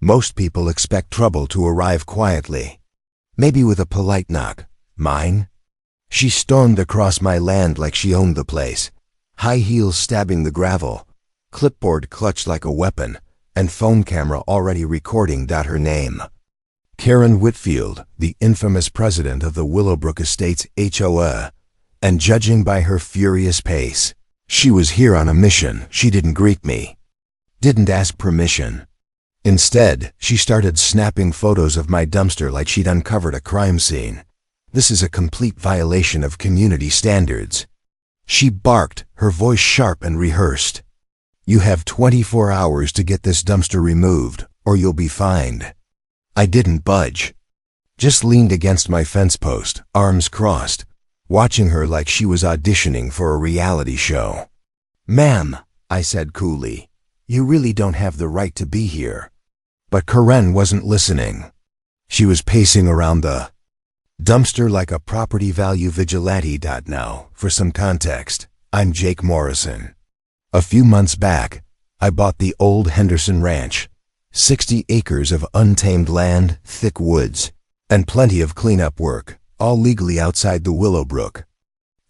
Most people expect trouble to arrive quietly, maybe with a polite knock. Mine? She stormed across my land like she owned the place, high heels stabbing the gravel, clipboard clutched like a weapon, and phone camera already recording her name. Karen Whitfield, the infamous president of the Willowbrook Estates HOA, and judging by her furious pace, she was here on a mission. She didn't greet me, didn't ask permission. Instead, she started snapping photos of my dumpster like she'd uncovered a crime scene. This is a complete violation of community standards. She barked, her voice sharp and rehearsed. You have 24 hours to get this dumpster removed, or you'll be fined. I didn't budge. Just leaned against my fence post, arms crossed, watching her like she was auditioning for a reality show. Ma'am, I said coolly, you really don't have the right to be here. But Karen wasn't listening. She was pacing around the dumpster like a property value vigilante. Now, for some context, I'm Jake Morrison. A few months back, I bought the old Henderson Ranch, 60 acres of untamed land, thick woods, and plenty of cleanup work, all legally outside the Willowbrook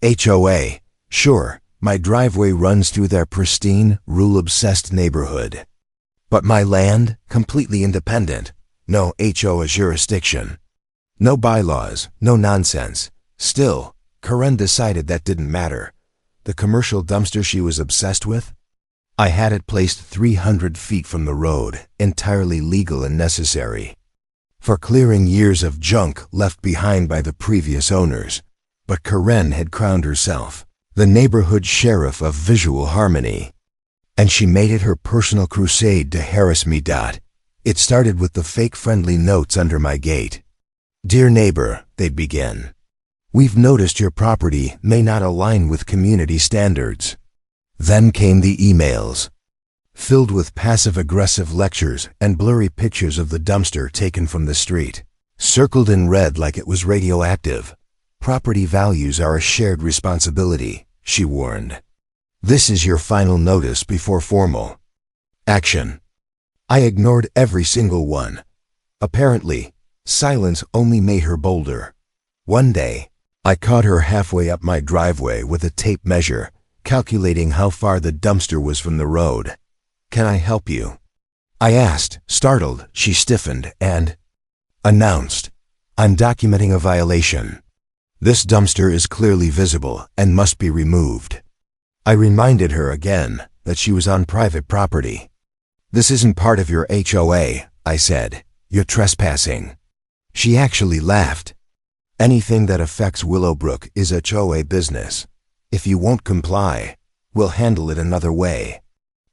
HOA. Sure, my driveway runs through their pristine, rule-obsessed neighborhood. But my land, completely independent, no HOA jurisdiction. No bylaws, no nonsense. Still, Karen decided that didn't matter. The commercial dumpster she was obsessed with? I had it placed 300 feet from the road, entirely legal and necessary, for clearing years of junk left behind by the previous owners. But Karen had crowned herself the neighborhood sheriff of visual harmony, and she made it her personal crusade to harass me. It started with the fake friendly notes under my gate. Dear neighbor, they'd begin. We've noticed your property may not align with community standards. Then came the emails, filled with passive-aggressive lectures and blurry pictures of the dumpster taken from the street, circled in red like it was radioactive. Property values are a shared responsibility, she warned. This is your final notice before formal action. I ignored every single one. Apparently, silence only made her bolder. One day, I caught her halfway up my driveway with a tape measure, calculating how far the dumpster was from the road. Can I help you? I asked, startled. She stiffened and announced, I'm documenting a violation. This dumpster is clearly visible and must be removed. I reminded her again that she was on private property. This isn't part of your HOA, I said. You're trespassing. She actually laughed. Anything that affects Willowbrook is HOA business. If you won't comply, we'll handle it another way.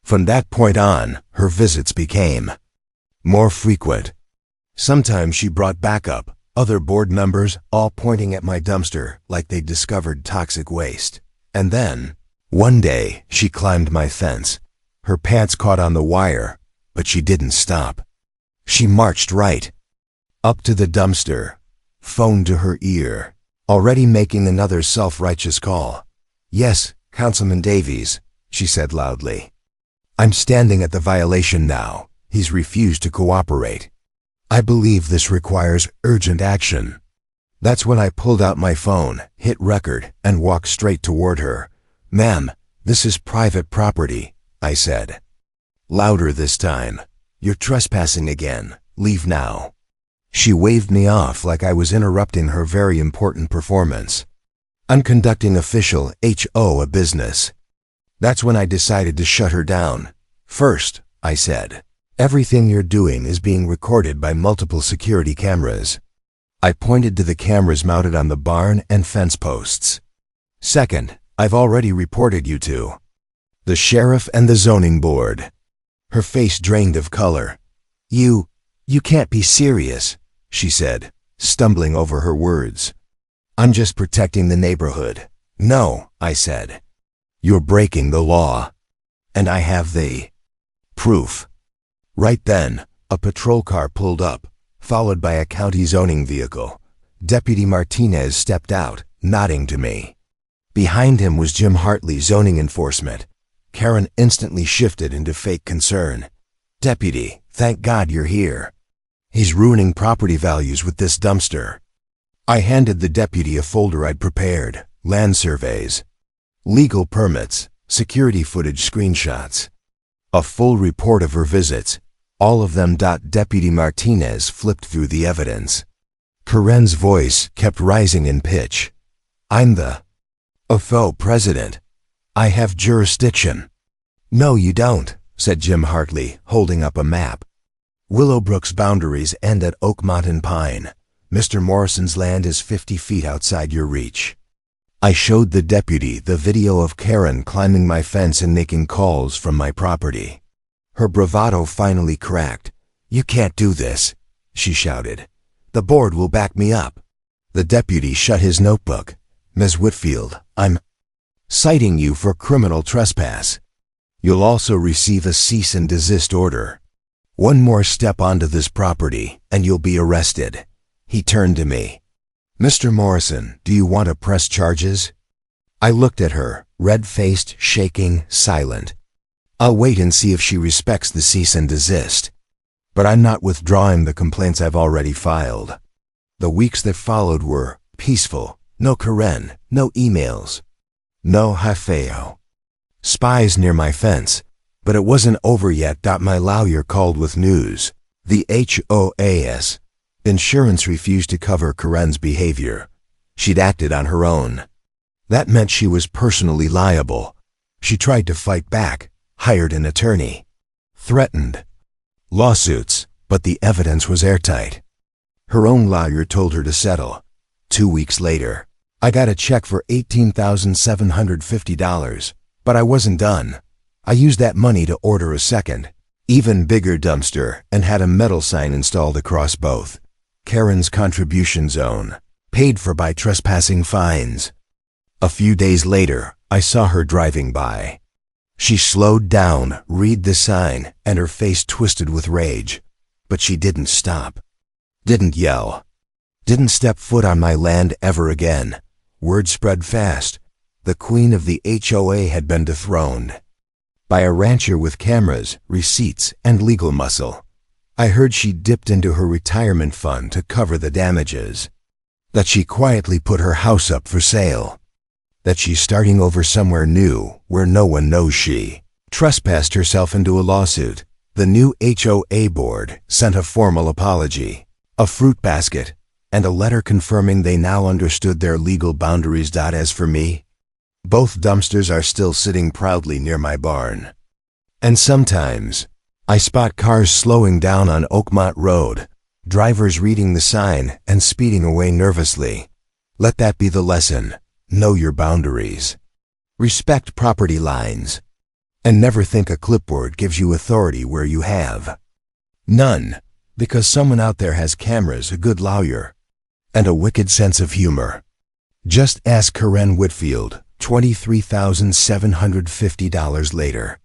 From that point on, her visits became more frequent. Sometimes she brought backup, other board members, all pointing at my dumpster like they'd discovered toxic waste. And then, one day, she climbed my fence. Her pants caught on the wire, but she didn't stop. She marched right up to the dumpster, phone to her ear, already making another self-righteous call. Yes, Councilman Davies, she said loudly. I'm standing at the violation now. He's refused to cooperate. I believe this requires urgent action. That's when I pulled out my phone, hit record, and walked straight toward her. Ma'am, this is private property, I said. Louder this time. You're trespassing again. Leave now. She waved me off like I was interrupting her very important performance. I'm conducting official HOA business. That's when I decided to shut her down. First, I said, everything you're doing is being recorded by multiple security cameras. I pointed to the cameras mounted on the barn and fence posts. Second, I've already reported you to the sheriff and the zoning board. Her face drained of color. You can't be serious, she said, stumbling over her words. I'm just protecting the neighborhood. No, I said. You're breaking the law. And I have the proof. Right then, a patrol car pulled up, followed by a county zoning vehicle. Deputy Martinez stepped out, nodding to me. Behind him was Jim Hartley, zoning enforcement. Karen instantly shifted into fake concern. Deputy, Thank God you're here. He's ruining property values with this dumpster. I handed the deputy a folder I'd prepared, land surveys, legal permits, security footage screenshots, a full report of her visits, all of them. Deputy Martinez flipped through the evidence. Karen's voice kept rising in pitch. I'm the OFO president. I have jurisdiction. No, you don't, said Jim Hartley, holding up a map. Willowbrook's boundaries end at Oakmont and Pine. Mr. Morrison's land is 50 feet outside your reach. I showed the deputy the video of Karen climbing my fence and making calls from my property. Her bravado finally cracked. You can't do this, she shouted. The board will back me up. The deputy shut his notebook. Ms. Whitfield, I'm citing you for criminal trespass. You'll also receive a cease and desist order. One more step onto this property, and you'll be arrested. He turned to me. Mr. Morrison, do you want to press charges? I looked at her, red-faced, shaking, silent. I'll wait and see if she respects the cease and desist. But I'm not withdrawing the complaints I've already filed. The weeks that followed were peaceful. No Karen, no emails, no hafeo. Spies near my fence. But it wasn't over yet. My lawyer called with news. The HOA's insurance refused to cover Karen's behavior. She'd acted on her own. That meant she was personally liable. She tried to fight back, hired an attorney, threatened lawsuits, but the evidence was airtight. Her own lawyer told her to settle. 2 weeks later, I got a check for $18,750, but I wasn't done. I used that money to order a second, even bigger dumpster and had a metal sign installed across both. Karen's contribution zone, paid for by trespassing fines. A few days later, I saw her driving by. She slowed down, read the sign, and her face twisted with rage. But she didn't stop. Didn't yell. Didn't step foot on my land ever again. Word spread fast. The queen of the HOA had been dethroned by a rancher with cameras, receipts, and legal muscle. I heard she dipped into her retirement fund to cover the damages. That she quietly put her house up for sale. That she's starting over somewhere new where no one knows she trespassed herself into a lawsuit. The new HOA board sent a formal apology, a fruit basket, and a letter confirming they now understood their legal boundaries. As for me, both dumpsters are still sitting proudly near my barn. And sometimes, I spot cars slowing down on Oakmont Road, drivers reading the sign and speeding away nervously. Let that be the lesson. Know your boundaries. Respect property lines. And never think a clipboard gives you authority where you have none, because someone out there has cameras, a good lawyer, and a wicked sense of humor. Just ask Karen Whitfield, $23,750 later.